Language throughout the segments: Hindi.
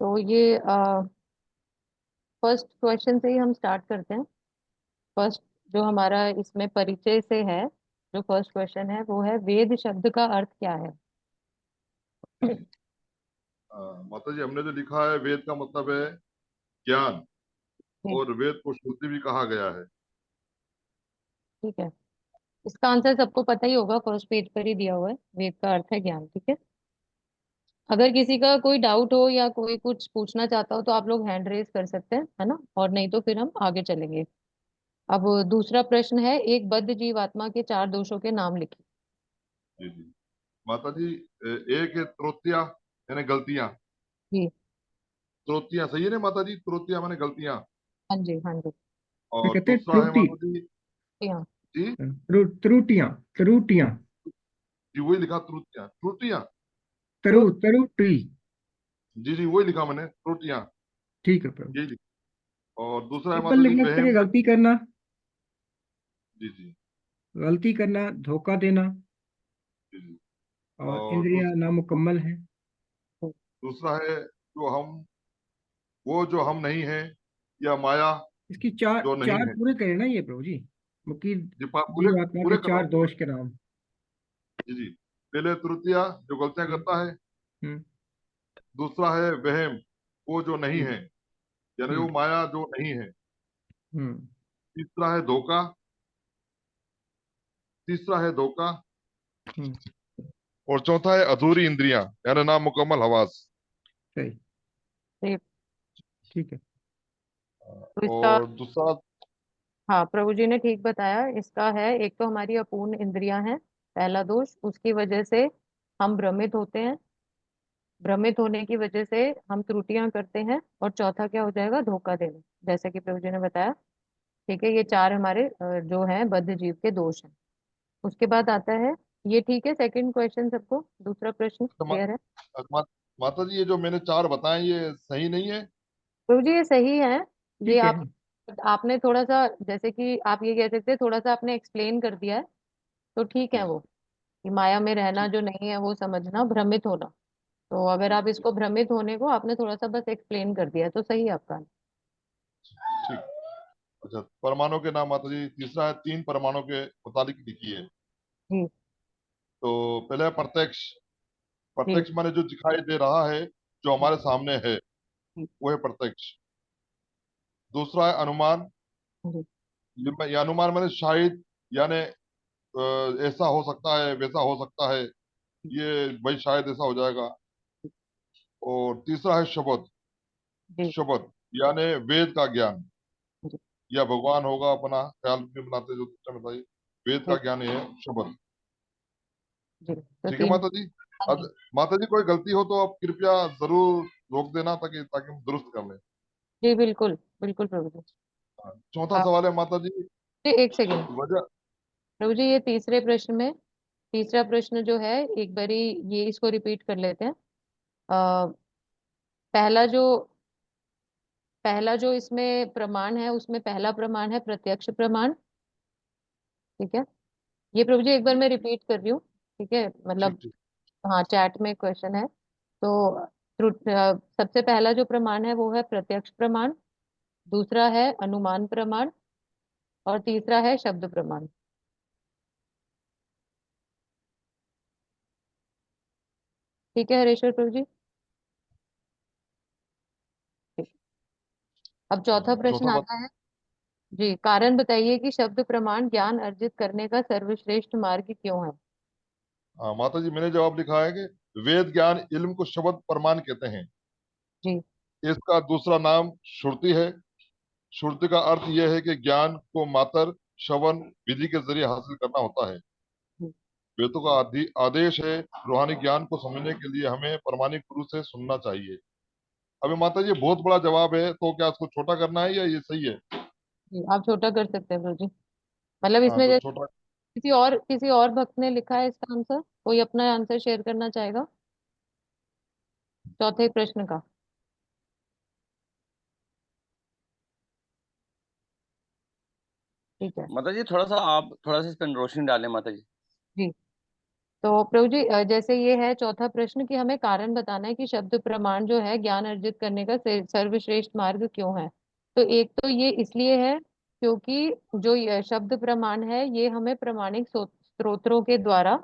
तो ये फर्स्ट क्वेश्चन से ही हम स्टार्ट करते हैं। फर्स्ट जो हमारा इसमें परिचय से है, जो फर्स्ट क्वेश्चन है वो है, वेद शब्द का अर्थ क्या है? माता जी, हमने जो लिखा है वेद का मतलब है ज्ञान। ठीक। और वेद को श्रुति भी कहा गया है। ठीक है, इसका आंसर सबको पता ही होगा, फर्स्ट पेज पर ही दिया हुआ है, वेद का अर्थ है ज्ञान। ठीक है, अगर किसी का कोई डाउट हो या कोई कुछ पूछना चाहता हो तो आप लोग हैंड रेज कर सकते हैं, है ना? और नहीं तो फिर हम आगे चलेंगे। अब दूसरा प्रश्न है, एक बद्ध जीवात्मा के चार दोषों के नाम लिखिए। जी जी। माता जी, एक है त्रुटियां, यानी गलतियां। जी। त्रुटियां सही है ना माता जी? त्रुटियां माने गलतियां। हाँ जी, हाँ जी। तो और कहते हैं दूसरा है त्रुटि। माता जी। जी हाँ। जी त्रुटियां। त्रुटियां। जी, वही लिखा, त्रुटियां त्रुटियां। त्रुटि। जी जी, वही लिखा मैंने, त्रुटियां। ठीक है प्रभु। यही लिखा। और दूसरा है एक बार माता जी लिखना चाहिए, वहम। गलती करना। जी जी। गलती करना, धोखा देना। जी जी। और और इंद्रियां नामुकम्मल है। दूसरा है जो हम, वो जो हम नहीं है, या माया इसकी चार जो नहीं चार है। पूरे करें ना ये प्रभु जी, मुक्ति जी, पूरे जीवात्मा के पूरे कर रहा चार हूँ। दोष के नाम। जी जी। पहले तृतीया, जो गलतियां हम्म। करता है। हम्म। दूसरा है वहम, वो जो नहीं हम्म। है, यानी वो हम्म। माया जो नहीं है। हम्म। तीसरा है धोखा। तीसरा है धोखा। हम्म। और चौथा है अधूरी इंद्रियां, यानी नामुकम्मल हवास। सही। जी। ठीक है। तो इसका, और दूसरा। हाँ प्रभु जी ने ठीक बताया। इसका है, एक तो हमारी अपूर्ण इंद्रियां हैं, पहला दोष, उसकी वजह से हम भ्रमित होते हैं, भ्रमित होने की वजह से हम त्रुटियां करते हैं, और चौथा क्या हो जाएगा? धोखा देना, जैसे कि प्रभु जी ने बताया। ठीक है, ये चार हमारे जो हैं बद्ध जीव के दोष हैं। उसके बाद आता है, ये ठीक है, सेकंड क्वेश्चन सबको, दूसरा प्रश्न तो मा, क्लियर है? मा, माता जी, ये जो मैंने चार बताए ये सही नहीं है? प्रभु जी ये सही है। ये ठीक है। आपने थोड़ा सा, जैसे कि आप ये कह सकते हैं, थोड़ा सा आपने एक्सप्लेन कर दिया है, तो ठीक जी है जी। वो, कि माया में रहना ठीक। जो नहीं है वो समझना, भ्रमित होना। तो अगर ठीक आप इसको भ्रमित होने को आपने थोड़ा सा बस एक्सप्लेन कर दिया, तो सही है आपका। ठीक। अच्छा, परमाणु के नाम माता जी, तीसरा है तीन परमाणु के मुतालिक लिखिए। जी। तो पहले है प्रत्यक्ष। जी। प्रत्यक्ष माने जो दिखाई दे रहा है, जो जी। हमारे सामने है, जी। वो है प्रत्यक्ष। दूसरा है अनुमान। जी। या अनुमान माने शायद, यानी ऐसा हो सकता है, वैसा हो सकता है, ये भाई शायद ऐसा हो जाएगा। और तीसरा है शब्द। जी। शब्द यानी वेद का ज्ञान, जी। या भगवान होगा अपना ख्याल में बनाते जो सिस्टम बताइए। वेद का जी। ज्ञान ये है शब्द। जी। तो ठीक है तीन। माता जी। हाँ जी। माता जी, कोई गलती हो तो आप कृपया जरूर रोक देना, ताकि ताकि हम दुरुस्त कर लें। जी बिल्कुल, बिल्कुल प्रभु जी। हाँ, चौथा आप, सवाल है माता जी। जी एक सेकेंड वजह। प्रभु जी, ये तीसरे प्रश्न में, तीसरा प्रश्न जो है, एक बारी ये इसको रिपीट कर लेते हैं। आ, पहला जो पहला जो इसमें प्रमाण है, उसमें पहला प्रमाण है प्रत्यक्ष प्रमाण। ठीक है, ये प्रभु जी एक बार मैं रिपीट कर रही हूँ। ठीक है, ठीक मतलब, ठीक। हाँ चैट में क्वेश्चन है। तो सबसे पहला जो प्रमाण है वो है प्रत्यक्ष प्रमाण, दूसरा है अनुमान प्रमाण, और तीसरा है शब्द प्रमाण। ठीक है हरेश्वर प्रभु जी? ठीक। अब चौथा प्रश्न चौथा बात। आता है। जी, कारण बताइए कि शब्द प्रमाण ज्ञान अर्जित करने का सर्वश्रेष्ठ मार्ग क्यों है? हाँ माता जी, मैंने जवाब लिखा है कि वेद ज्ञान इल्म को शब्द प्रमाण कहते हैं। जी। इसका दूसरा नाम श्रुति है। श्रुति का अर्थ यह है कि ज्ञान को मात्र श्रवण विधि के जरिए हासिल करना होता है। जी। वेदों का आदेश है, रूहानी ज्ञान को समझने के लिए हमें प्रमाणिक गुरु से सुनना चाहिए। अभी माता जी, बहुत बड़ा जवाब है, तो क्या इसको छोटा करना है या ये सही है? जी, आप छोटा कर सकते हैं प्रभु जी। मतलब हाँ, इसमें तो जैसे छोटा। किसी और भक्त ने लिखा है इसका आंसर, कोई अपना आंसर शेयर करना चाहेगा चौथे प्रश्न का? ठीक है। माता जी, थोड़ा सा आप थोड़ा सा इस पर रोशनी डालें माता जी। जी, तो प्रभु जी जैसे ये है चौथा प्रश्न कि हमें कारण बताना है कि शब्द प्रमाण जो है ज्ञान अर्जित करने का सर्वश्रेष्ठ मार्ग क्यों है। तो एक तो ये इसलिए है क्योंकि जो ये शब्द प्रमाण है ये हमें प्रमाणिक स्रोतों के द्वारा,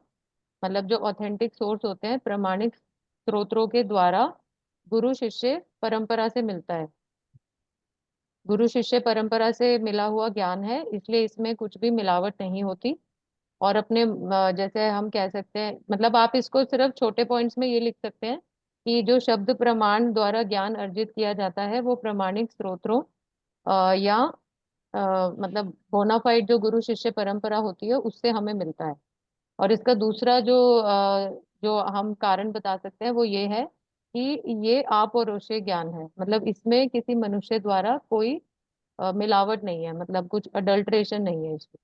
मतलब जो ऑथेंटिक सोर्स होते हैं प्रमाणिक स्रोतों के द्वारा गुरु शिष्य परंपरा से मिलता है। गुरु शिष्य परंपरा से मिला हुआ ज्ञान है, इसलिए इसमें कुछ भी मिलावट नहीं होती। और अपने जैसे हम कह सकते हैं, मतलब आप इसको सिर्फ छोटे पॉइंट्स में ये लिख सकते हैं कि जो शब्द प्रमाण द्वारा ज्ञान अर्जित किया जाता है वो प्रमाणिक स्रोतों या मतलब बोनाफाइड जो गुरु शिष्य परंपरा होती है उससे हमें मिलता है। और इसका दूसरा जो हम कारण बता सकते हैं वो ये है कि ये अपौरुषेय ज्ञान है, मतलब इसमें किसी मनुष्य द्वारा कोई मिलावट नहीं है, मतलब कुछ अडल्ट्रेशन नहीं है इसमें।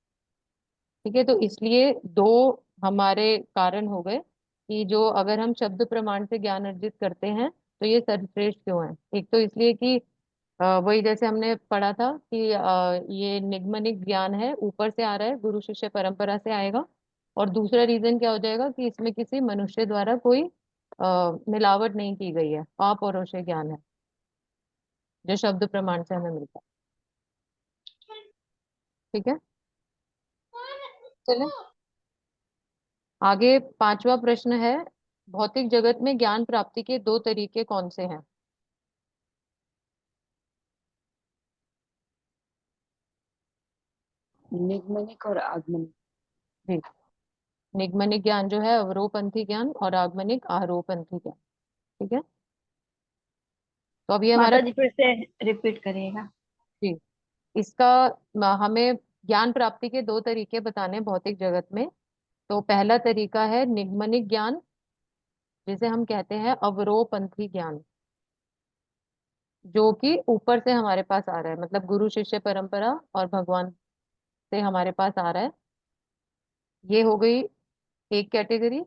ठीक है, तो इसलिए दो हमारे कारण हो गए कि जो अगर हम शब्द प्रमाण से ज्ञान अर्जित करते हैं तो ये सर्वश्रेष्ठ क्यों है। एक तो इसलिए कि वही जैसे हमने पढ़ा था कि ये निगमनिक ज्ञान है, ऊपर से आ रहा है, गुरु शिष्य परंपरा से आएगा। और दूसरा रीजन क्या हो जाएगा कि इसमें किसी मनुष्य द्वारा कोई मिलावट नहीं की गई है, अपौरुषेय ज्ञान है जो शब्द प्रमाण से हमें मिलता है। ठीक है, चलें आगे। पांचवा प्रश्न है, भौतिक जगत में ज्ञान प्राप्ति के दो तरीके कौन से हैं। निगमनिक और आगमनिक। जी, निगमनिक ज्ञान जो है अवरोहपंथी ज्ञान और आगमनिक आरोहपंथी ज्ञान। ठीक है, तो अभी हमारा माता जी फिर से रिपीट करिएगा। जी इसका हमें ज्ञान प्राप्ति के दो तरीके बताने हैं भौतिक जगत में। तो पहला तरीका है निगमनिक ज्ञान, जिसे हम कहते हैं अवरोहपंथी ज्ञान, जो कि ऊपर से हमारे पास आ रहा है, मतलब गुरु शिष्य परंपरा और भगवान से हमारे पास आ रहा है। ये हो गई एक कैटेगरी।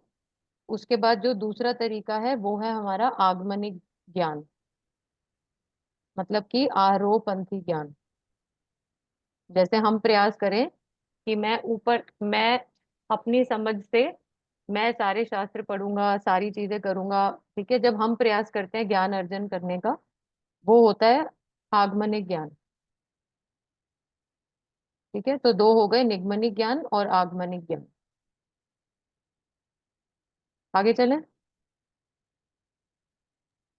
उसके बाद जो दूसरा तरीका है वो है हमारा आगमनिक ज्ञान, मतलब कि आरोहपंथी ज्ञान। जैसे हम प्रयास करें कि मैं अपनी समझ से मैं सारे शास्त्र पढ़ूंगा, सारी चीजें करूंगा। ठीक है, जब हम प्रयास करते हैं ज्ञान अर्जन करने का, वो होता है आगमनिक ज्ञान। ठीक है, तो दो हो गए, निगमनिक ज्ञान और आगमनिक ज्ञान। आगे चलें।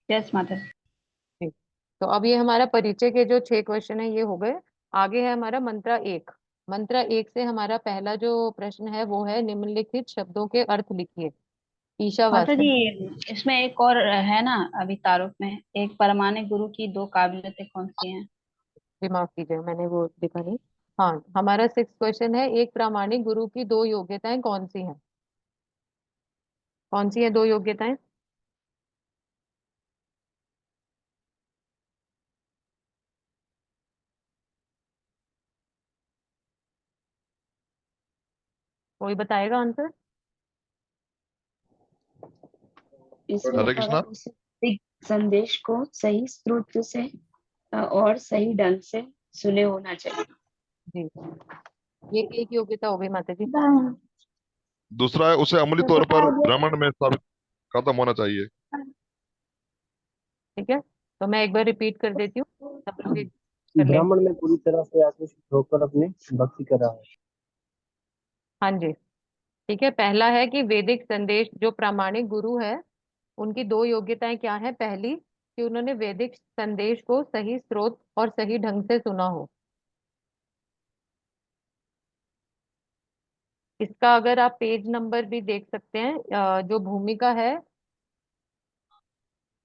यस माता जी। ठीक, तो अब ये हमारा परिचय के जो 6 क्वेश्चन है ये हो गए। आगे है हमारा मंत्रा एक। मंत्रा एक से हमारा पहला जो प्रश्न है वो है निम्नलिखित शब्दों के अर्थ लिखिए। माता जी ईशावास्य। इसमें एक और है ना, अभी तारुफ में एक परमाणु गुरु की दो काबिलियतें कौन सी हैं? जी माफ कीजिए, मैंने वो लिखा नहीं। हाँ, हमारा 6 क्वेश्चन है, एक प्रामाणिक गुरु की दो योग्यताएं कौन सी हैं। कौन सी हैं दो योग्यताएं। कोई बताएगा आंसर। इसमें हरे कृष्णा। उस संदेश को सही स्रोत से और सही ढंग से सुने होना चाहिए। जी, ये एक योग्यता हो गई माता जी। दूसरा है उसे अमली तौर पर ब्राह्मण में साबित खत्म होना चाहिए। ठीक है, तो मैं एक बार रिपीट कर देती हूँ, सब लोग एक कर लें। ब्राह्मण में पूरी तरह से आत्मशुद्ध होकर अपने भक्ति कर रहा है। हाँ जी, ठीक है। पहला है कि वैदिक संदेश, जो प्रामाणिक गुरु है उनकी दो योग्यताएं क्या है। पहली कि उन्होंने वैदिक संदेश को सही स्रोत और सही ढंग से सुना हो। इसका अगर आप पेज नंबर भी देख सकते हैं, जो भूमिका है,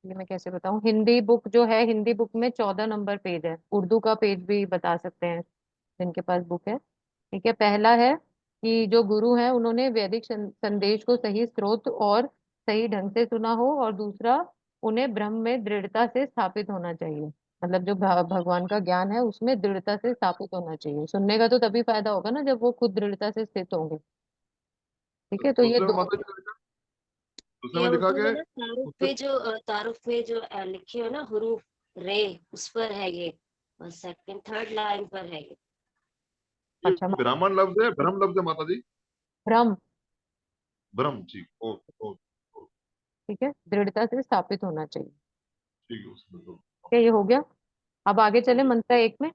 ये मैं कैसे बताऊं, हिंदी बुक जो है, हिंदी बुक में 14 नंबर पेज है, उर्दू का पेज भी बता सकते हैं जिनके पास बुक है। ठीक है, पहला है कि जो गुरु हैं उन्होंने वैदिक संदेश को सही स्रोत और सही ढंग से सुना हो। और दूसरा, उन्हें ब्रह्म में दृढ़ता से स्थापित होना चाहिए, मतलब जो भगवान का ज्ञान है उसमें दृढ़ता से स्थापित होना चाहिए। सुनने का तो तभी फायदा होगा ना जब वो खुद दृढ़ता से स्थित होंगे। ठीक है, तो ये दूसरे में दो। माता जी ने लिखा, दूसरे ये में लिखा उर्दू में के ना तारुफ उससे पे जो लिखे हो ना हुरूफ रे, उस पर है ये। और सेकंड थर्ड लाइन पर है ये। अच्छा, ब्राह्मण लफ्ज है, ब्रह्म लफ्ज है माता जी। ब्रह्म। ब्रह्म, ठीक, ओके ओके। ठीक है, दृढ़ता से स्थापित होना चाहिए। ठीक है उसमें तो। क्या ये हो गया? अब आगे चले मंत्र एक में। ठीक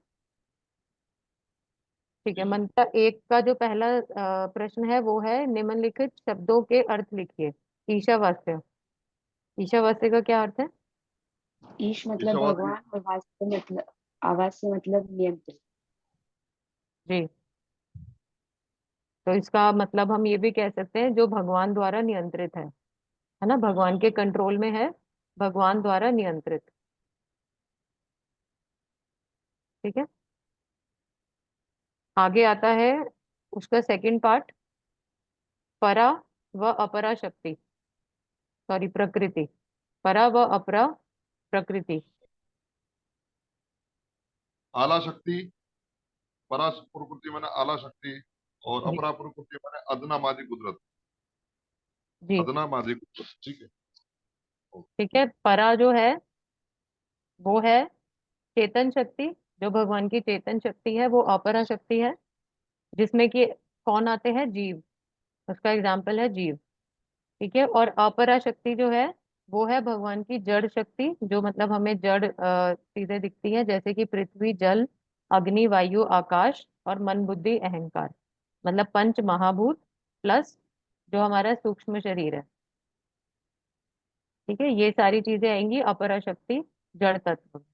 है, ठीक है। मंत्र एक का जो पहला प्रश्न है वो है निम्नलिखित शब्दों के अर्थ लिखिए। ईशावास्य। ईशावास्य का क्या अर्थ है? ईश मतलब ईशावासी। भगवान और वास्य मतलब आवास्य मतलब नियंत्रित। जी, तो इसका मतलब हम ये भी कह सकते हैं जो भगवान द्वारा नियंत्रित है ना, भगवान के कंट्रोल में है, भगवान द्वारा नियंत्रित। ठीक है, आगे आता है उसका सेकंड पार्ट, परा व अपरा शक्ति, सॉरी प्रकृति, परा व अपरा प्रकृति। आला शक्ति, परा प्रकृति माने आला शक्ति, और जी अपरा प्रकृति माने अदना मादी कुदरत। जी। अदना मादी कुदरत, ठीक है। ठीक है, परा जो है वो है चेतन शक्ति, जो भगवान की चेतन शक्ति है, वो अपरा शक्ति है जिसमें कि कौन आते हैं? जीव। उसका एग्जाम्पल है जीव। ठीक है, और अपरा शक्ति जो है वो है भगवान की जड़ शक्ति, जो मतलब हमें जड़ चीजें दिखती है जैसे कि पृथ्वी, जल, अग्नि, वायु, आकाश और मन, बुद्धि, अहंकार, मतलब पंच महाभूत प्लस जो हमारा सूक्ष्म शरीर है। ठीक है, ये सारी चीजें आएंगी अपरा शक्ति जड़ तत्व में।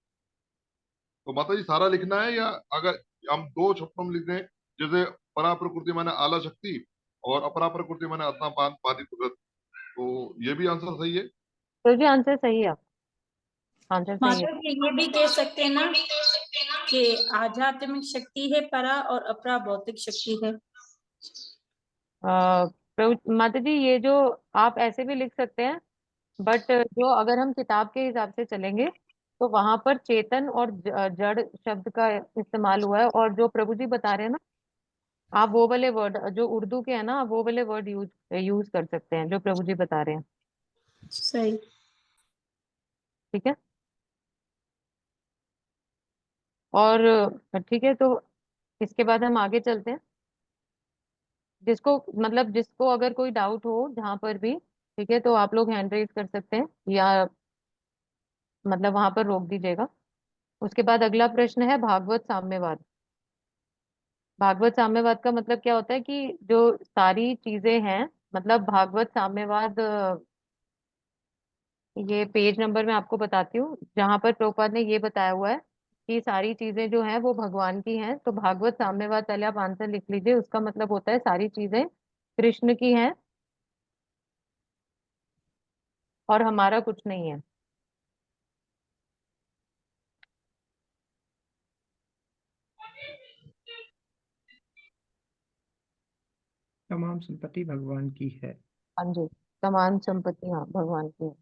तो माता जी सारा लिखना है, या अगर हम दो शब्दों में लिख दें, जैसे परा प्रकृति माने आला शक्ति और अपरा प्रकृति माने अदना मादी कुदरत, तो ये भी आंसर सही है? तो जी आंसर सही है, आंसर सही है। माता जी ये भी कह सकते हैं ना कि आध्यात्मिक शक्ति है परा और अपरा भौतिक शक्ति है। माता जी ये जो आप ऐसे भी लिख सकते हैं, बट जो अगर हम किताब के हिसाब से चलेंगे तो वहां पर चेतन और जड़ शब्द का इस्तेमाल हुआ है, और जो प्रभु जी बता रहे हैं ना, आप वो वाले वर्ड जो उर्दू के हैं ना, आप वो वाले वर्ड यूज यूज कर सकते हैं जो प्रभु जी बता रहे हैं। सही। ठीक है, और ठीक है, तो इसके बाद हम आगे चलते हैं। जिसको मतलब जिसको अगर कोई डाउट हो जहां पर भी, ठीक है, तो आप लोग हैंड रेज कर सकते हैं या मतलब वहां पर रोक दीजिएगा। उसके बाद अगला प्रश्न है भागवत साम्यवाद। भागवत साम्यवाद का मतलब क्या होता है कि जो सारी चीजें हैं, मतलब भागवत साम्यवाद, ये पेज नंबर मैं आपको बताती हूँ जहां पर प्रभुपाद ने ये बताया हुआ है कि सारी चीजें जो हैं वो भगवान की हैं। तो भागवत साम्यवाद पहले आप आंसर लिख लीजिए, उसका मतलब होता है सारी चीजें कृष्ण की हैं और हमारा कुछ नहीं है। तमाम संपत्ति भगवान की है। हाँ जी, समान संपत्ति हाँ भगवान की है।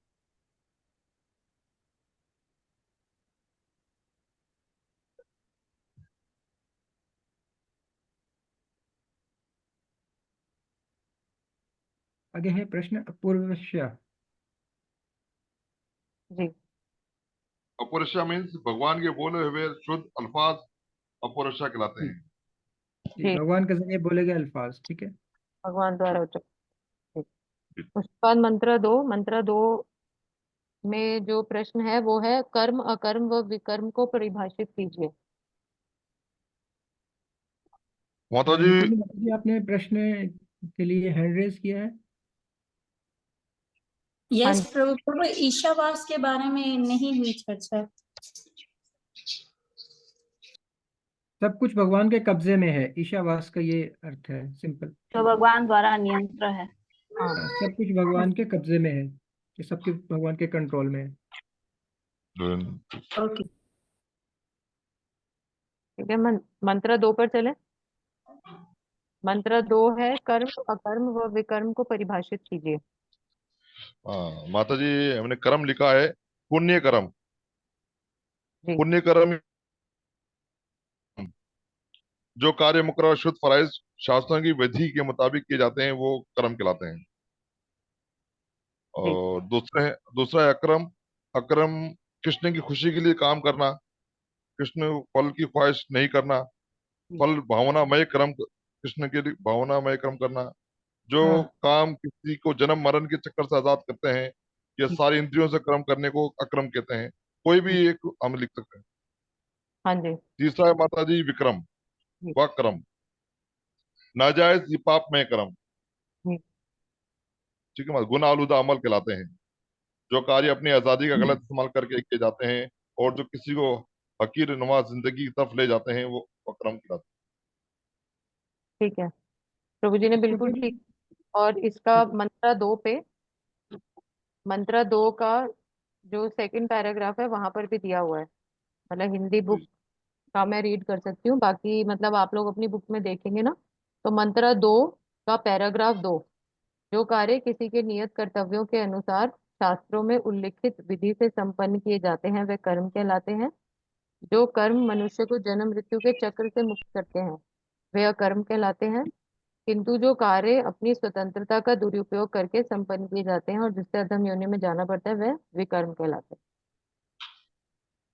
आगे है प्रश्न अपूर्वश्य। जी अपौरुषा मीन्स भगवान के बोले हुए शुद्ध अल्फाज अपौरुषा कहलाते जी हैं। जी, जी, भगवान के जरिए बोले गए अल्फाज। ठीक है। भगवान द्वारा उच्चारित। ठीक। उसके बाद मंत्र दो में जो प्रश्न है वो है कर्म, अकर्म व विकर्म को परिभाषित कीजिए। माता जी, नितिन जी, आपने प्रश्न के लिए हैंड रेज किया है। हाँ यस जी, प्रभु, प्रभु ईशावास के बारे में नहीं हुई चर्चा। सब कुछ भगवान के कब्जे में है, ईशावास का ये अर्थ है, सिंपल। जो भगवान द्वारा नियंत्रण है। हाँ हाँ, सब कुछ भगवान के कब्जे में है, कि सबके भगवान के कंट्रोल में है। ओके। ठीक है। मंत्र दो पर चले। मंत्र दो है कर्म, अकर्म व विकर्म को परिभाषित कीजिए। हाँ माता जी, हमने कर्म लिखा है, पुण्य कर्म। जी पुण्य कर्म जो कार्य मुकर्रर शुद्ध फराइज शास्त्रों की विधि के मुताबिक किए जाते हैं वो कर्म कहलाते हैं। जी और दूसरा है अक्रम। अक्रम कृष्ण की खुशी के लिए काम करना, कृष्ण फल की ख्वाहिश नहीं करना, जी फल भावनामय कर्म, कृष्ण के लिए भावनामय कर्म करना। जो हाँ काम किसी को जन्म मरण के चक्कर से आजाद करते हैं, या सारी इंद्रियों से कर्म करने को अक्रम कहते हैं। कोई भी एक हम लिख सकते हैं। हाँ जी। तीसरा है माता जी विक्रम जी। व कर्म, नाजायज ये पाप में कर्म। जी। ठीक है, मतलब गुना आलूदा अमल कहलाते हैं। जो कार्य अपनी आजादी का गलत इस्तेमाल करके किए जाते हैं और जो किसी को हकीर नुमा जिंदगी की तरफ ले जाते हैं, वो अक्रम कहलाते ठीक है, प्रभु जी ने इसके बिल्कुल बाद ठीक। और इसका मंत्रा 2 पे, मंत्रा 2 का जो सेकंड पैराग्राफ है वहां पर भी दिया हुआ है। मतलब हिंदी हैं। बुक का मैं रीड कर सकती हूँ, बाकी मतलब आप लोग अपनी बुक में देखेंगे ना। तो मंत्रा 2 का पैराग्राफ 2, जो कार्य किसी के नियत कर्तव्यों के अनुसार शास्त्रों में उल्लिखित विधि से संपन्न किए जाते हैं वे कर्म कहलाते हैं। जो कर्म मनुष्य को जन्म मृत्यु के चक्र से मुक्त करते हैं वे अकर्म कहलाते हैं। किंतु जो कार्य अपनी स्वतंत्रता का दुरुपयोग करके संपन्न किए जाते हैं और जिससे अधम योनि में जाना पड़ता है वह विकर्म कहलाते हैं।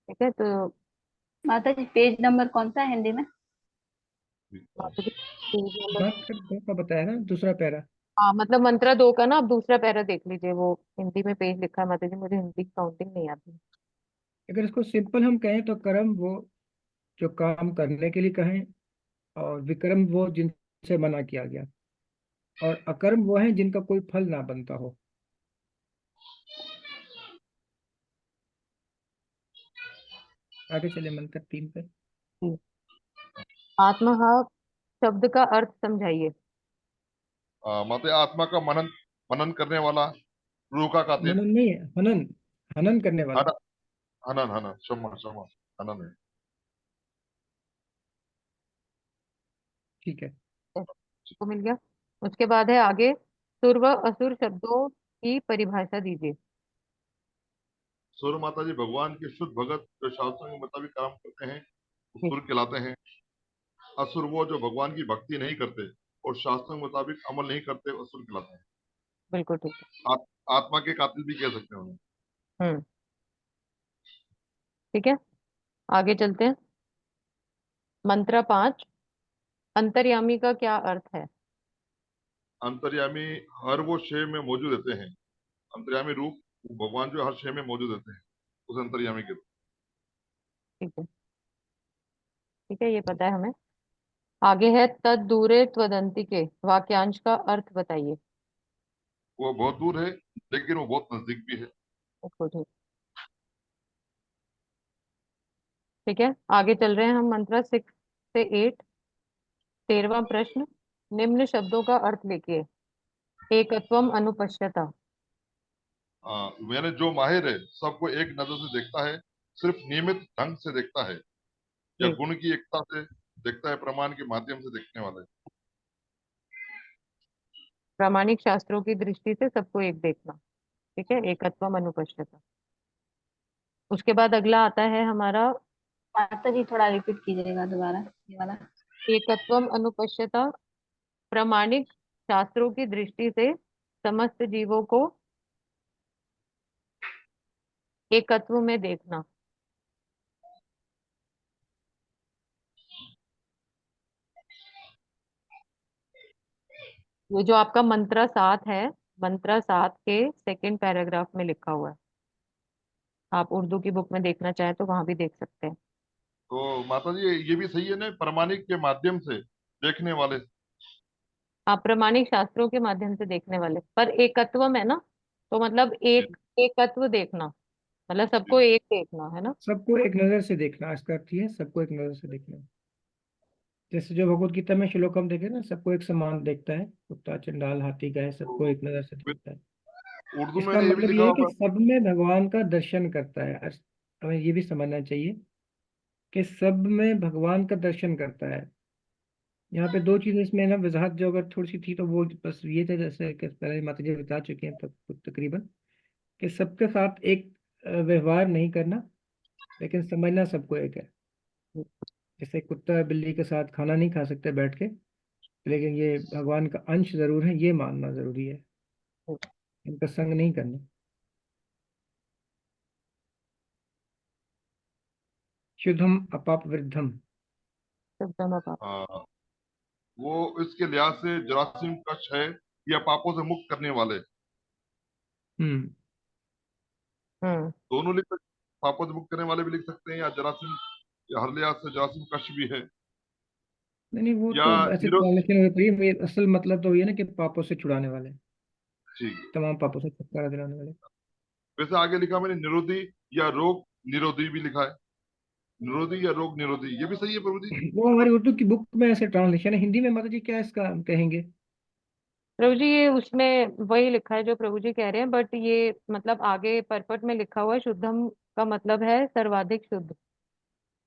ठीक है, तो माता जी पेज नंबर कौन सा है हिंदी में? आप मुझे पेज नंबर, मात्र दो का बताया ना, दूसरा पैरा। हाँ मतलब मंत्रा 2 का ना आप दूसरा पैरा देख लीजिए, वो हिंदी में पेज लिखा है। माता जी मुझे हिंदी की काउंटिंग नहीं आती। अगर इसको सिंपल हम कहें तो कर्म वो जो काम करने के लिए कहें, और विक्रम वो जिनसे मना किया गया, और अकर्म वो है जिनका कोई फल ना बनता हो। आगे चले मंत्र 3 पे। जी। आत्मभाव शब्द का अर्थ समझाइए। माते आत्मा का मनन मनन करने वाला, रूह का कातिल। मनन नहीं है, हनन, हनन करने वाला। हनन, हनन हनन, क्षमा क्षमा, हनन है। ठीक है। को मिल गया। उसके बाद है आगे, सुर व असुर शब्दों की परिभाषा दीजिए। सुर माता जी भगवान के शुद्ध भगत जो शास्त्रों के मुताबिक काम करते हैं, वो जी, सुर कहलाते हैं। असुर वो जो भगवान की भक्ति नहीं करते और शास्त्रों के मुताबिक अमल नहीं करते, वो असुर कहलाते हैं। बिल्कुल ठीक आत्मा के कातिल भी कह सकते हैं उन्हें। है। ठीक है, आगे चलते हैं। मंत्र 5, अंतर्यामी का क्या अर्थ है? अंतर्यामी हर वो शय में मौजूद रहते हैं। अंतर्यामी रूप भगवान जो हर शय में मौजूद रहते हैं, उस अंतर्यामी के। ठीक है। ठीक है, ये पता है हमें। आगे है, तद दूरे त्वदंति के वाक्यांश का अर्थ बताइए। वो बहुत दूर है, लेकिन वो बहुत नजदीक भी है। बिल्कुल ठीक। ठीक है, आगे चल रहे हैं हम। मंत्र 6 से 8, 13वां प्रश्न, निम्न शब्दों का अर्थ लिखिए। एकत्वम अनुपश्यता। मैंने जो माहिर है सबको एक नजर से देखता है, सिर्फ नियमित ढंग से देखता है, या जी। गुण की एकता से देखता है, प्रमाण के माध्यम से देखने वाला है। प्रामाणिक शास्त्रों की दृष्टि से सबको एक देखना। ठीक है, एकत्वम अनुपश्यता। उसके बाद अगला आता है हमारा, माता जी थोड़ा रिपीट कीजिएगा दोबारा ये वाला। एकत्वम अनुपश्यता, प्रामाणिक शास्त्रों की दृष्टि से समस्त जीवों को एकत्व में देखना। ये जो आपका मंत्र 7 है, मंत्र 7 के सेकंड पैराग्राफ में लिखा हुआ है। आप उर्दू की बुक में देखना चाहें तो वहां भी देख सकते हैं। तो माता जी ये भी सही है ना, प्रमाणिक के माध्यम से देखने वाले। आप प्रामाणिक शास्त्रों के माध्यम से देखने वाले, पर एकत्व में ना, तो मतलब जी एकत्व देखना, मतलब सबको जी एक देखना है ना। सबको एक नजर से देखना, इसका अर्थ ये है, सबको एक नजर से देखना। जैसे जो भगवत गीता में श्लोक हम देखे ना, सबको एक समान देखता है, कुत्ता चंडाल हाथी गाय सबको एक नजर से देखता है। उर्दू में इसका ये भी मतलब लिखा ये है कि हुआ। सब में भगवान का दर्शन करता है। हमें ये भी समझना चाहिए कि सब में भगवान का दर्शन करता है। यहाँ पे दो चीजें इसमें ना वजाहत जो अगर थोड़ी सी थी तो वो बस ये थे, जैसे कि पहले माता जी बता चुके हैं तब तकरीबन, कि सबके साथ एक व्यवहार नहीं करना, लेकिन समझना सबको एक है। जैसे कुत्ता बिल्ली के साथ खाना नहीं खा सकते बैठ के, लेकिन ये भगवान का अंश जरूर है, ये मानना जरूरी है, इनका संग नहीं करना। शुद्धम अपाप वृद्धम। सब जमा पाप। हाँ, वो इसके लिहाज से जरासीम कश है, या पापों से मुक्त करने वाले, हम्म हम्म। दोनों लिख सकते। पापों से मुक्त करने वाले भी लिख सकते हैं, या जरासीम, या हरलियास से जरासीम कष्ट भी है, नहीं नहीं, वो या तो ऐसे निरो। ट्रांसलेशन होती है, असल मतलब तो ये ना कि पापों से छुड़ाने वाले, ठीक है। तमाम पापों से छुटकारा दिलाने वाले। वैसे आगे लिखा मैंने निरोधी या रोग निरोधी भी लिखा है, निरोधी या रोग निरोधी, ये भी सही है प्रभु जी। वो हमारी उर्दू की बुक में ऐसे ट्रांसलेशन है, हिंदी में माता जी क्या इसका कहेंगे? प्रभु जी ये उसमें वही लिखा है जो प्रभु जी कह रहे हैं, बट ये मतलब आगे परपट में लिखा हुआ है शुद्धम का मतलब है सर्वाधिक शुद्ध।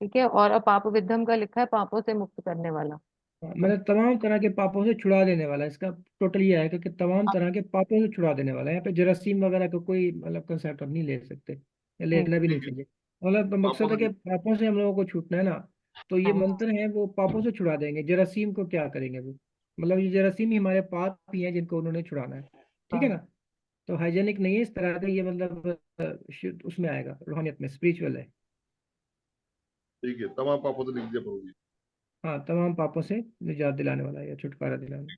ठीक है, और अपाप विद्धम का लिखा है पापों से मुक्त करने वाला। तो मतलब तमाम तरह के पापों से छुड़ा देने वाला, इसका टोटल ये है कि तमाम तरह के पापों से छुड़ा देने वाला है। यहाँ पे जरासीम वगैरह का कोई मतलब कंसेप्ट हम नहीं ले सकते, या हम्म, लेना भी नहीं ठीक है। चाहिए। मतलब पापों मकसद है से कि पापों से हम लोगों को छूटना है ना, तो ये हाँ, मंत्र है वो पापों से छुड़ा देंगे। जरासीम को क्या करेंगे वो, मतलब ये जरासीम ही हमारे पाप ही हैं जिनको उन्होंने छुड़ाना है। ठीक है हाँ। ना? तो हाइजेनिक नहीं है इस तरह का, ये मतलब उसमें आएगा, रूहानियत में, स्पिरिचुअल है। ठीक है, तमाम पापों से लिख दिया प्रभु जी। हाँ, तमाम पापों से निजात दिलाने वाला है या छुटकारा दिलाने।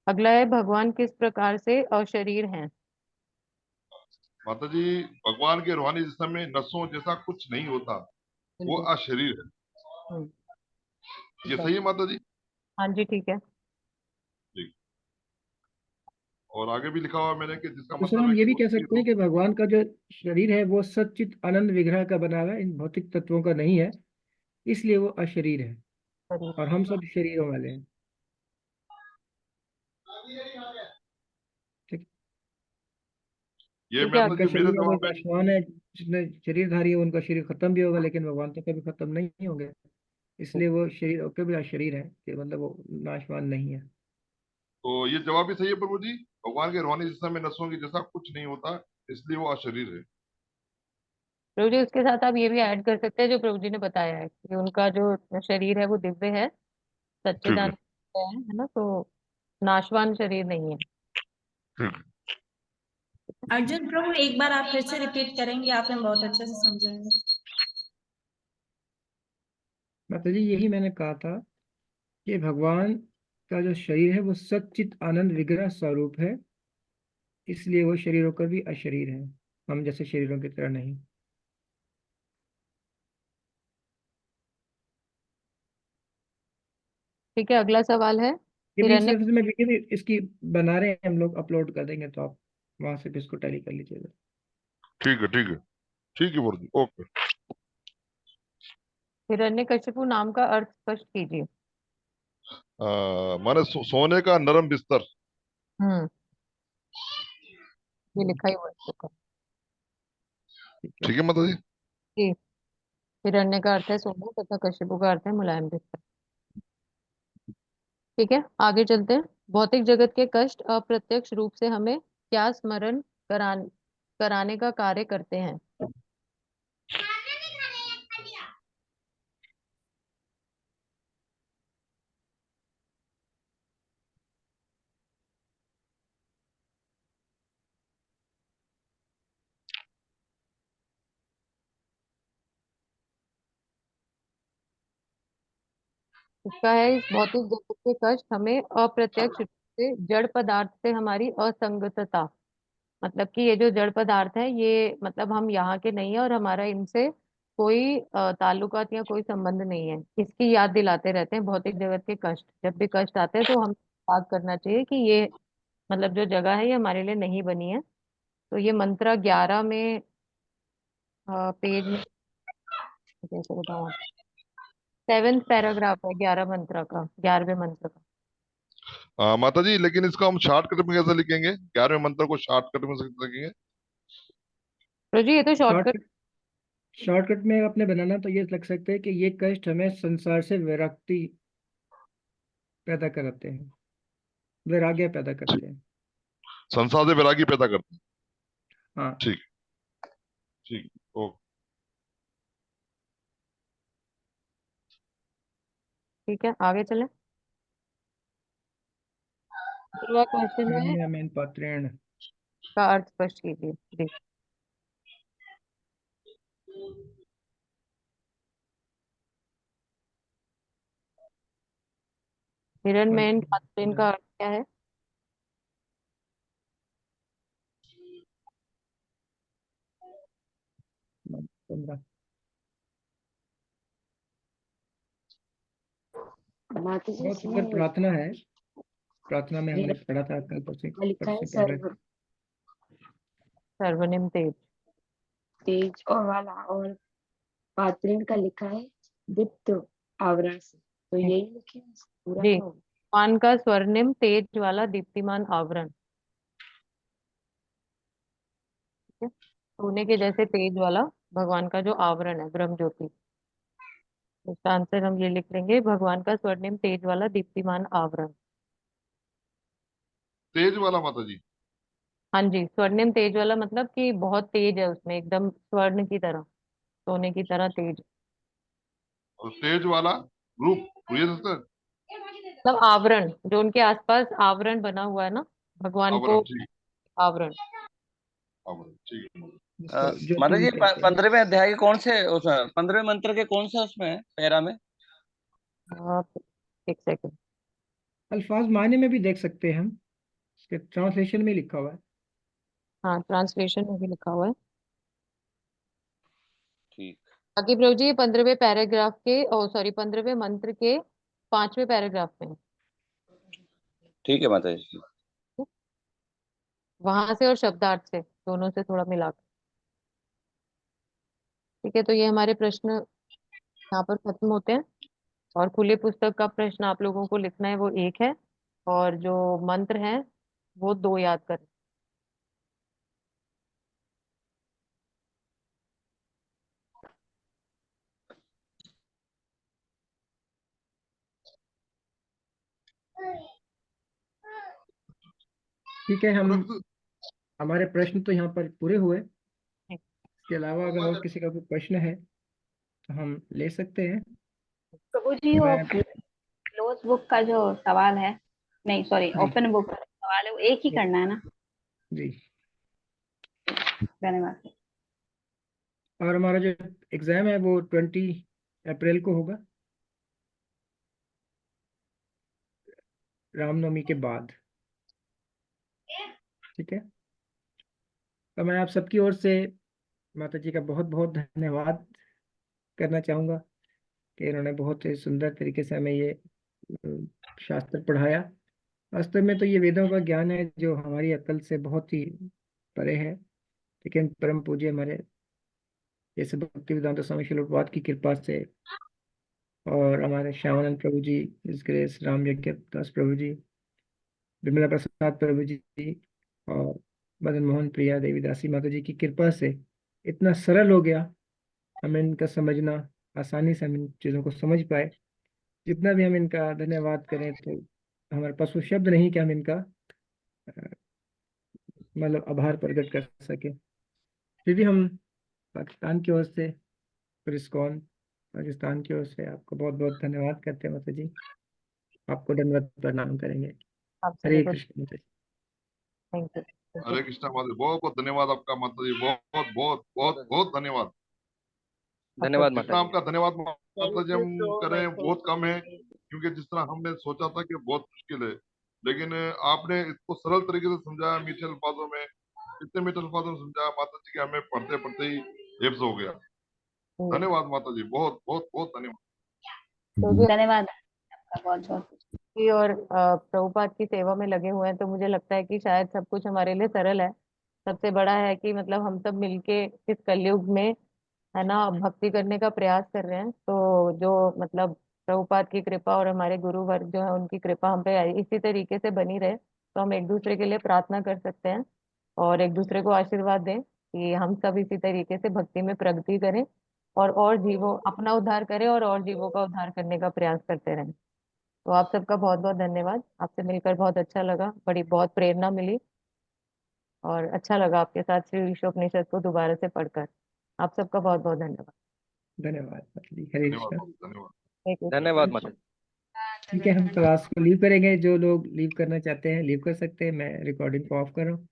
अगला है भगवान किस प्रकार से अशरीर हैं। माता जी, भगवान के रूहानी जिस्म में नसों जैसा कुछ नहीं होता, वो बिल्कुल। अशरीर है। हम्म, ये ठीक है। सही है माता जी। हाँ जी ठीक है। ठीक। और आगे भी लिखा हुआ है मैंने कि जिसका तो सर मतलब हम है ये कि भी वो कह सभी सकते हैं रूप। कि भगवान का जो शरीर है वो सच्चित आनंद विग्रह का बना हुआ है, इन भौतिक तत्वों का नहीं है, इसलिए वो अशरीर है। शरीर। और हम सब शरीरों वाले हैं। ठीक। ये ठीक है माता जिनका जी मेरे शरीर है वो दिमाग में। नाशवान है, जितने शरीरधारी है उनका शरीर खत्म भी होगा, लेकिन भगवान तो कभी खत्म नहीं होंगे, इसलिए वो शरीर कभी अशरीर है, कि मतलब वो नाशवान नहीं है। तो ये जवाब भी सही है प्रभु जी। भगवान के रूहानी जिस्म में नसों की जैसा कुछ नहीं होता, इसलिए वो अशरीर है। प्रभु जी उसके साथ आप ये भी ऐड कर सकते हैं जो प्रभु जी ने बताया है कि उनका जो शरीर है वो दिव्य है, ठीक है। सच्चिदानंद है ना, तो नाशवान शरीर नहीं है। ठीक। अर्जुन प्रभु एक बार आप फिर से रिपीट करेंगे, आपने बहुत अच्छे से समझाएंगे। माता जी यही मैंने कहा था कि भगवान का जो शरीर है वो सच्चित आनंद विग्रह स्वरूप है, इसलिए वो शरीरों का भी अशरीर है, हम जैसे शरीरों की तरह नहीं। ठीक है, अगला सवाल है ये भी हिरण्य। सिर्फ में वीडियो भी इसकी बना रहे हैं हम लोग, अपलोड कर देंगे, तो आप वहां से भी इसको टैली कर लीजिएगा। ठीक है। ठीक है। ठीक है प्रभु जी, ओके। हिरण्यकशिपु नाम का अर्थ स्पष्ट कीजिए। माने सोने का नरम बिस्तर। हम्म, ये लिखा ही हुआ है इसके ऊपर। ठीक है। ठीक है माता जी। जी। हिरण्य का अर्थ है सोना तथा कशिपु का अर्थ है मुलायम बिस्तर। ठीक है, आगे चलते हैं। भौतिक जगत के कष्ट अप्रत्यक्ष रूप से हमें क्या स्मरण कराने का कार्य करते हैं। इसका है इस भौतिक जगत के कष्ट हमें अप्रत्यक्ष रूप से जड़ पदार्थ से हमारी असंगतता, मतलब कि ये जो जड़ पदार्थ है ये मतलब हम यहाँ के नहीं है और हमारा इनसे कोई ताल्लुकात या कोई संबंध नहीं है, इसकी याद दिलाते रहते हैं। भौतिक जगत के कष्ट, जब भी कष्ट आते हैं तो हम याद करना चाहिए कि ये मतलब जो जगह है ये हमारे लिए नहीं बनी है। तो ये मंत्र 11 में पेज में कैसे बताऊँ, 7th पैराग्राफ है 11 मंत्र का, 11वें मंत्र का। माता जी, लेकिन इसको हम शॉर्टकट में कैसे लिखेंगे? 11वें मंत्र को शॉर्टकट में कैसे लिखेंगे? तो जी ये तो शॉर्टकट। शॉर्टकट, शॉर्टकट में अपने बनाना तो ये लग सकते हैं कि ये कष्ट हमें संसार से विरक्ति पैदा कराते हैं, वैराग्य पैदा ठीक। करते हैं। संसार से वैरागी पैदा करते हैं। हाँ। ठीक। ठीक। ओके। ठीक है, आगे चले। अगला क्वेश्चन है हिरण्य में पात्रेण। का अर्थ स्पष्ट कीजिए जी। हिरण्मयी पात्रेण का अर्थ क्या है। 15। माता जी बहुत सुंदर इसमें प्रार्थना है। प्रार्थना में हमने मेरा पढ़ा था कल परसों लिखा है परसों पहले। सर्वनिम तेज। तेज और वाला, और पात्रण का लिखा है दीप्त आवरण से, तो यही लिखे हैं, पूरा जी, क्या होगा? भगवान का स्वर्णिम तेज वाला दीप्तिमान आवरण। ठीक है, सोने के जैसे तेज वाला भगवान का जो आवरण है ब्रह्म ज्योति, इसका आंसर हम ये लिख लेंगे, भगवान का स्वर्णिम तेज वाला दीप्तिमान आवरण। तेज वाला माता जी। हाँ जी, स्वर्णिम तेज वाला मतलब कि बहुत तेज है, उसमें एकदम स्वर्ण की तरह, सोने की तरह तेज। और तेज वाला रूप, ये सर। मतलब आवरण, जो उनके आसपास आवरण बना हुआ है ना भगवान को, आवरण, ठीक। आवरण। आवरण, ठीक है। जिसको ज्योति माता भी जी कहते हैं। 15वें अध्याय के कौन से उसमें 15वें मंत्र के कौन सा उसमें है पैरा में? आप एक सेकंड। अल्फाज मायने में भी देख सकते हैं हम, इसके ट्रांसलेशन में लिखा हुआ है। हाँ, ट्रांसलेशन में भी लिखा हुआ है। ठीक। बाकी प्रभु जी 15वें पैराग्राफ के, ओ सॉरी 15वें मंत्र के 5वें पैराग्राफ में है। ठीक है माता जी। वहां से और शब्दार्थ से, दोनों से थोड़ा मिला कर। ठीक है, तो ये हमारे प्रश्न यहाँ पर खत्म होते हैं। और खुली पुस्तक का प्रश्न आप लोगों को लिखना है वो एक है, और जो मंत्र है वो दो याद करें। ठीक है, हम रख दो। हमारे प्रश्न तो यहाँ पर पूरे हुए। ठीक। इसके अलावा अगर और किसी का कोई प्रश्न है तो हम ले सकते हैं। प्रभु जी वो मैं क्लोज बुक का जो सवाल है, नहीं सॉरी जी ओपन बुक का सवाल है, वो एक ही करना है ना? जी। धन्यवाद। और हमारा जो एग्ज़ाम है वो 20 अप्रैल को होगा, रामनवमी के बाद। ठीक है, तो मैं आप सबकी ओर से माता जी का बहुत बहुत धन्यवाद करना चाहूँगा कि इन्होंने बहुत ही सुंदर तरीके से हमें ये शास्त्र पढ़ाया। वास्तव में तो ये वेदों का ज्ञान है जो हमारी अकल से बहुत ही परे है, लेकिन परम पूज्य हमारे जैसे भक्ति वेदांत स्वामी श्रील प्रभुपाद की कृपा से, और हमारे श्यामानंद प्रभु जी, इस ग्रेस राम यज्ञ दास प्रभु जी, विमला प्रसाद प्रभु जी, और मदन मोहन प्रिया देवी दासी माता जी की कृपा से इतना सरल हो गया हमें इनका समझना। आसानी से हम इन चीज़ों को समझ पाए। जितना भी हम इनका धन्यवाद करें तो हमारे पास वो शब्द नहीं कि हम इनका मतलब आभार प्रकट कर सके। फिर भी हम पाकिस्तान की ओर से, फिर इस्कॉन पाकिस्तान की ओर से आपको बहुत बहुत धन्यवाद करते हैं माता जी। आपको दंडवत प्रणाम करेंगे। आप सभी हरे को कृष्ण माता जी। Thank you. हरे कृष्णा माता जी, बहुत बहुत धन्यवाद आपका माता जी, बहुत बहुत बहुत बहुत बहुत धन्यवाद। धन्यवाद माता जितना जी। आपका धन्यवाद माता जी हम करें बहुत कम है, क्योंकि जिस तरह हमने सोचा था कि बहुत मुश्किल है, लेकिन आपने इसको सरल तरीके से समझाया, मीठे अल्फाजों में, इतने मीठे अल्फाजों में समझाया माता जी कि हमें पढ़ते पढ़ते ही हिफ्ज हो गया। धन्यवाद माता जी, बहुत बहुत बहुत धन्यवाद। तो भी धन्यवाद आपका बहुत बहुत। भी और प्रभुपाद की सेवा में लगे हुए हैं, तो मुझे लगता है कि शायद सब कुछ हमारे लिए सरल है। सबसे बड़ा है कि मतलब हम सब मिलके इस कलयुग में, है ना, भक्ति करने का प्रयास कर रहे हैं। तो जो मतलब प्रभुपाद की कृपा और हमारे गुरु वर्ग जो है उनकी कृपा हम पे इसी तरीके से बनी रहे, तो हम एक दूसरे के लिए प्रार्थना कर सकते हैं और एक दूसरे को आशीर्वाद दें कि हम सब इसी तरीके से भक्ति में प्रगति करें और जीवों अपना उद्धार करें और जीवों का उद्धार करने का प्रयास करते रहें। तो आप सबका बहुत बहुत धन्यवाद। आपसे मिलकर बहुत अच्छा लगा, बड़ी बहुत प्रेरणा मिली, और अच्छा लगा आपके साथ श्री ईशोपनिषद को दोबारा से पढ़कर। आप सबका बहुत बहुत धन्यवाद। धन्यवाद माता जी। हरे धन्यवाद कृष्ण। बाबू, धन्यवाद। एक धन्यवाद माता जी। ठीक है, हम क्लास को लीव करेंगे। जो लोग लीव करना चाहते हैं लीव कर सकते हैं। मैं रिकॉर्डिंग को ऑफ कर रहा हूँ।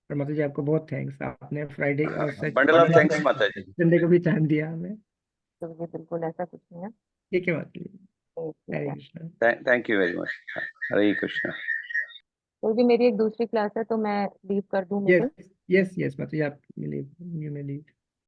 और माता जी आपको बहुत थैंक्स, आपने फ्राइडे और बंडल ऑफ थैंक्स माता जी। संडे को भी टाइम दिया हमें। तो बिल्कुल ऐसा कुछ नहीं है। ठीक है माता जी। ठीक हरे है। Krishna. Thank you very much. Hare Krishna. तो भी मेरी एक दूसरी क्लास है, तो मैं लीव कर दूं यस मीटिंग। यस यस माता जी, आप लीव, यू मे लीव।